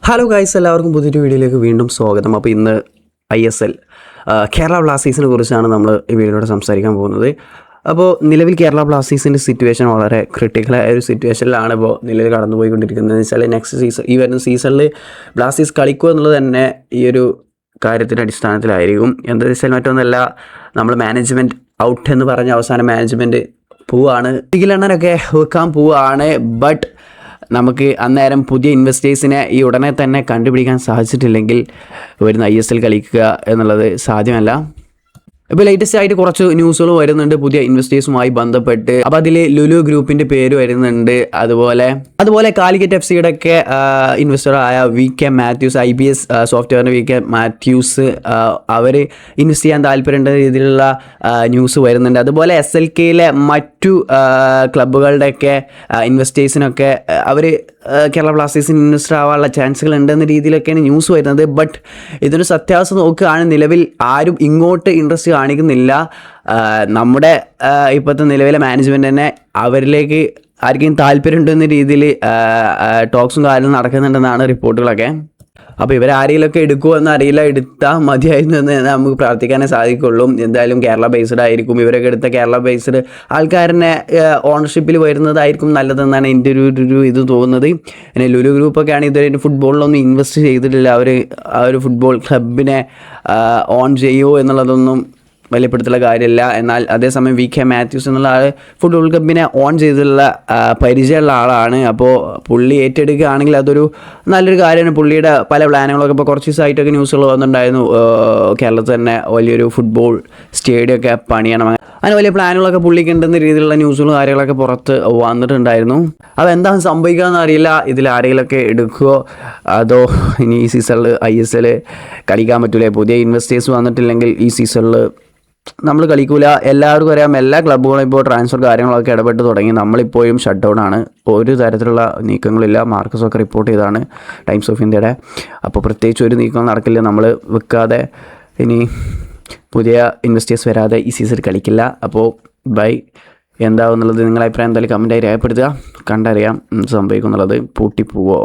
Hello guys, എല്ലാവർക്കും പുതിയൊരു വീഡിയോയിലേക്ക് വീണ്ടും സ്വാഗതം. അപ്പോൾ ഇന്ന് ISL കേരള ബ്ലാസ്റ്റേഴ്സിനെ കുറിച്ചാണ് നമ്മൾ ഈ വീഡിയോയിലൂടെ സംസാരിക്കാൻ പോകുന്നത്. അപ്പോൾ നിലവിൽ കേരള ബ്ലാസ്റ്റേഴ്സിൻ്റെ സിറ്റുവേഷൻ വളരെ ക്രിട്ടിക്കലായ ഒരു സിറ്റുവേഷനിലാണ് ഇപ്പോൾ നിലവിൽ കടന്നുപോയിക്കൊണ്ടിരിക്കുന്നത്. എന്ന് വെച്ചാൽ നെക്സ്റ്റ് സീസൺ, ഈ വരുന്ന സീസണിൽ ബ്ലാസ്റ്റേഴ്സ് കളിക്കുക എന്നുള്ളത് തന്നെ ഈ ഒരു കാര്യത്തിൻ്റെ അടിസ്ഥാനത്തിലായിരിക്കും. എന്താ വെച്ചാൽ മറ്റൊന്നല്ല, നമ്മൾ മാനേജ്മെൻറ്റ് ഔട്ട് എന്ന് പറഞ്ഞ അവസാനം മാനേജ്മെൻറ്റ് പോവുകയാണ്, ലീഗിലെണ്ണനൊക്കെ വെക്കാൻ പോവുകയാണ്. ബട്ട് നമുക്ക് അന്നേരം പുതിയ ഇൻവെസ്റ്റേഴ്സിനെ ഈ ഉടനെ തന്നെ കണ്ടുപിടിക്കാൻ സാധിച്ചിട്ടില്ലെങ്കിൽ വരുന്ന ISL കളിക്കുക എന്നുള്ളത് സാധ്യമല്ല. ഇപ്പോൾ ലേറ്റസ്റ്റ് ആയിട്ട് കുറച്ച് ന്യൂസുകൾ വരുന്നുണ്ട് പുതിയ ഇൻവെസ്റ്റേഴ്സുമായി ബന്ധപ്പെട്ട്. അപ്പോൾ അതിൽ ലുലു ഗ്രൂപ്പിൻ്റെ പേര് വരുന്നുണ്ട്. അതുപോലെ കാലിക്കറ്റ് FCയുടെ ഒക്കെ ഇൻവെസ്റ്ററായ VK മാത്യൂസ്, IBS സോഫ്റ്റ്വെയറിൻ്റെ VK മാത്യൂസ്, അവർ ഇൻവെസ്റ്റ് ചെയ്യാൻ താല്പര്യമുള്ള രീതിയിലുള്ള ന്യൂസ് വരുന്നുണ്ട്. അതുപോലെ SLKയിലെ മറ്റു ക്ലബ്ബുകളുടെയൊക്കെ ഇൻവെസ്റ്റേഴ്സിനൊക്കെ അവർ കേരള ബ്ലാസ്റ്റേഴ്സിന് ഇൻവെസ്റ്റർ ആവാനുള്ള ചാൻസുകൾ ഉണ്ടെന്ന രീതിയിലൊക്കെയാണ് ന്യൂസ് വരുന്നത്. ബട്ട് ഇതിന് സത്യാവസ്ഥ നോക്കുകയാണെങ്കിൽ നിലവിൽ ആരും ഇങ്ങോട്ട് ഇൻട്രസ്റ്റ് കാണിക്കുന്നില്ല. നമ്മുടെ ഇപ്പോഴത്തെ നിലവിലെ മാനേജ്മെൻറ്റ് തന്നെ അവരിലേക്ക് ആർക്കും താല്പര്യമുണ്ടെന്ന രീതിയിൽ ടോക്സും കാര്യങ്ങളും നടക്കുന്നുണ്ടെന്നാണ് റിപ്പോർട്ടുകളൊക്കെ. അപ്പോൾ ഇവരാരെങ്കിലുമൊക്കെ എടുക്കുമോ എന്നറിയില്ല. എടുത്താൽ മതിയായിരുന്നു എന്ന് നമുക്ക് പ്രാർത്ഥിക്കാനേ സാധിക്കുള്ളൂ. എന്തായാലും കേരള ബേസ്ഡ് ആയിരിക്കും. ഇവരൊക്കെ എടുത്ത കേരള ബേസ്ഡ് ആൾക്കാരനെ ഓണർഷിപ്പിൽ വരുന്നതായിരിക്കും നല്ലതെന്നാണ് എൻ്റെ ഒരു ഇത് തോന്നുന്നത്. പിന്നെ ലുലു ഗ്രൂപ്പൊക്കെയാണ് ഇതുവരെ ഫുട്ബോളിലൊന്നും ഇൻവെസ്റ്റ് ചെയ്തിട്ടില്ല. അവർ ആ ഒരു ഫുട്ബോൾ ക്ലബിനെ ഓൺ ചെയ്യുമോ എന്നുള്ളതൊന്നും വെളിപ്പെടുത്തുള്ള കാര്യമില്ല. എന്നാൽ അതേസമയം VK മാത്യൂസ് എന്നുള്ള ആൾ ഫുട്ബോൾ ക്ലബിനെ ഓൺ ചെയ്തിട്ടുള്ള പരിചയമുള്ള ആളാണ്. അപ്പോൾ പുള്ളി ഏറ്റെടുക്കുകയാണെങ്കിൽ അതൊരു നല്ലൊരു കാര്യമാണ്. പുള്ളിയുടെ പല പ്ലാനുകളൊക്കെ ഇപ്പോൾ കുറച്ച് ദിവസമായിട്ടൊക്കെ ന്യൂസുകൾ വന്നിട്ടുണ്ടായിരുന്നു. കേരളത്തിൽ തന്നെ വലിയൊരു ഫുട്ബോൾ സ്റ്റേഡിയം ഒക്കെ പണിയണം, അങ്ങനെ വലിയ പ്ലാനുകളൊക്കെ പുള്ളിക്ക് ഉണ്ടെന്ന രീതിയിലുള്ള ന്യൂസുകളും കാര്യങ്ങളൊക്കെ പുറത്ത് വന്നിട്ടുണ്ടായിരുന്നു. അതെന്താണ് സംഭവിക്കുക എന്നറിയില്ല. ഇതിൽ ആരെങ്കിലുമൊക്കെ എടുക്കുമോ അതോ ഇനി ഈ സീസണിൽ ISL കളിക്കാൻ പറ്റില്ല. പുതിയ ഇൻവെസ്റ്റേഴ്സ് വന്നിട്ടില്ലെങ്കിൽ ഈ സീസണിൽ നമ്മൾ കളിക്കൂല. എല്ലാവർക്കും അറിയാം, എല്ലാ ക്ലബ്ബുകളും ഇപ്പോൾ ട്രാൻസ്ഫർ കാര്യങ്ങളൊക്കെ ഇടപെട്ട് തുടങ്ങി. നമ്മളിപ്പോഴും ഷട്ട് ഡൗൺ ആണ്, ഒരു തരത്തിലുള്ള നീക്കങ്ങളില്ല. മാർക്കസൊക്കെ റിപ്പോർട്ട് ചെയ്താണ് ടൈംസ് ഓഫ് ഇന്ത്യയുടെ. അപ്പോൾ പ്രത്യേകിച്ച് ഒരു നീക്കം നടക്കില്ല. നമ്മൾ വെക്കാതെ ഇനി പുതിയ ഇൻവെസ്റ്റേഴ്സ് വരാതെ ഈ സീസൺ കളിക്കില്ല. അപ്പോൾ ബൈ. എന്താവുന്നുള്ളത് നിങ്ങളുടെ അഭിപ്രായം എന്തായാലും കമൻറ്റായി രേഖപ്പെടുത്തുക. കണ്ടറിയാം സംഭവിക്കുന്നുള്ളത്. പൂട്ടിപ്പോവോ?